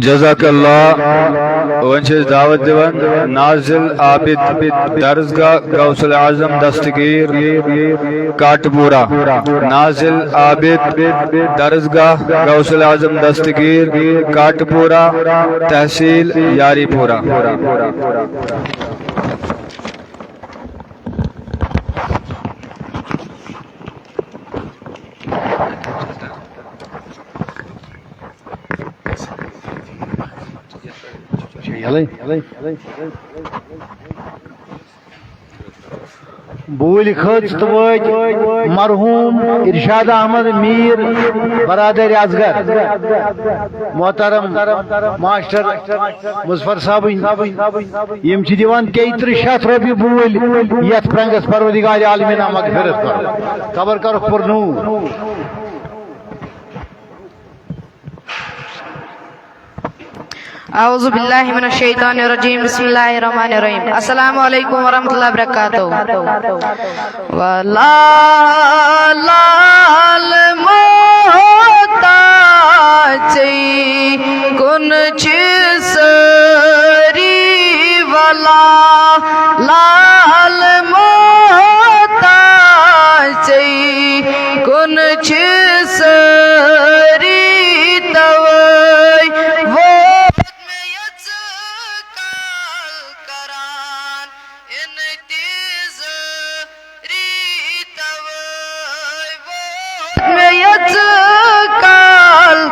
जज़ाकल्लाह वंश दावत दिवन नाजिल आबिद दर्जगाह गौसल आजम दस्तगीर काटपुरा। नाजिल आबिद दर्जगाह गौसल आजम दस्तगीर काटपुरा, तहसील यारीपुरा। बूल खच तो मरहूम इरशाद अहमद मीर बरादर असगर मोहतरम मास्टर मुजफ्फर साहब यम दिवान 3300 रॉपये बूल यथ प्रंगस परवदिगार आलमीन मगफिरत कबर कर पुरनूर। औज़ु बिल्लाहि मिनश शैतानिर रजीम, बिस्मिल्लाहिर रहमानिर रहीम। अस्सलामु अलैकुम वरहमतुल्लाहि वबरकातुहू। वला लाल मोहताजी कुन चिसरी वला लाल मोहताजी कुन चिसरी तवै वो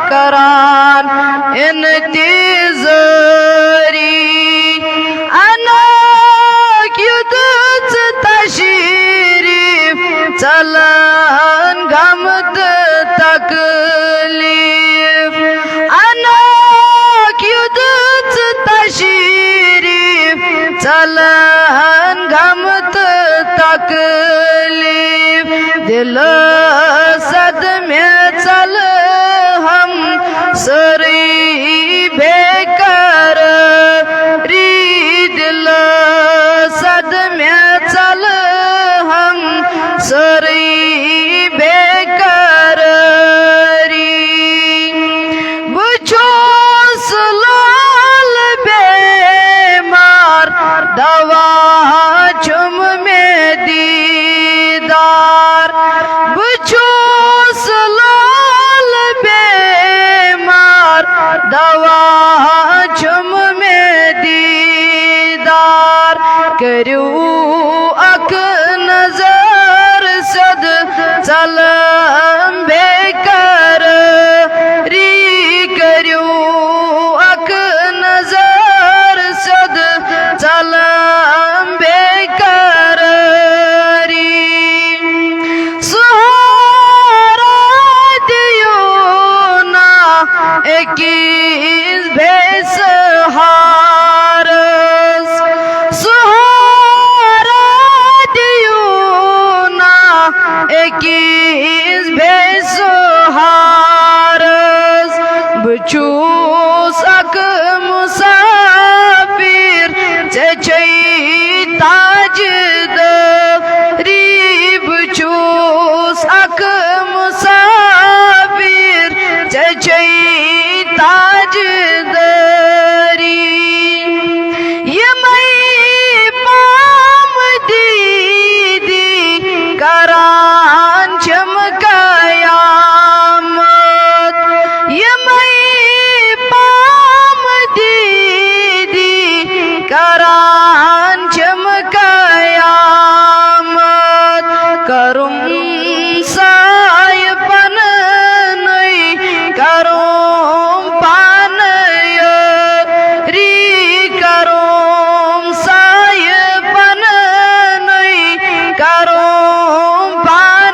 करान इंतज़ारी अना युद्ध तशरीफ चलन गमत तकलीफ अना युद्ध तशरीफ चलन गमत तकलीफ दिल सद में चल हम सरी बेकर री दिल सद में चल हम सरी बेकर री बुझोस लाल बेमार दवा चुम में दीदार बुझोस दवा चुम में दीदार करू अक नजर सद चलम बेकर री करू अक नजर सद चलम बेकर री सुहारा दियो ना इक्कीस बेसहारस सुहारा दियो ना इक्कीस बेसहारस बचूस अक मुसाफिर चचई ताजदरी बचूस अक मुसाफिर चचई ताजदरी ये मई पाम दीदी करान चमकायामत ये मई पाम दीदी करान चमकायामत करुम साय पन नहीं करुम पान री करुम साय पन नहीं करुम पान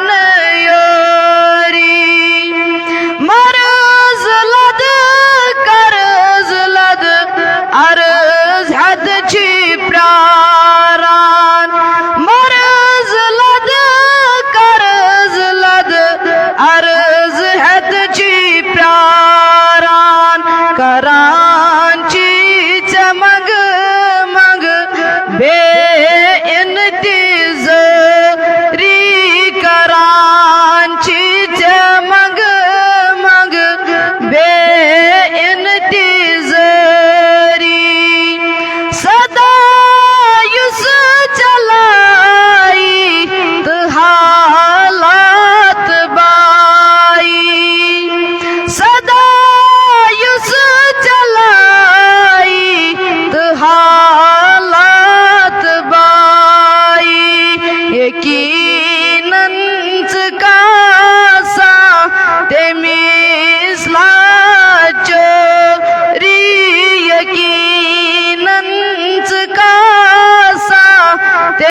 सदा युस चलाई तो हालात बाई सदा युस चलाई तो हालात बाई यकीनन कासा ते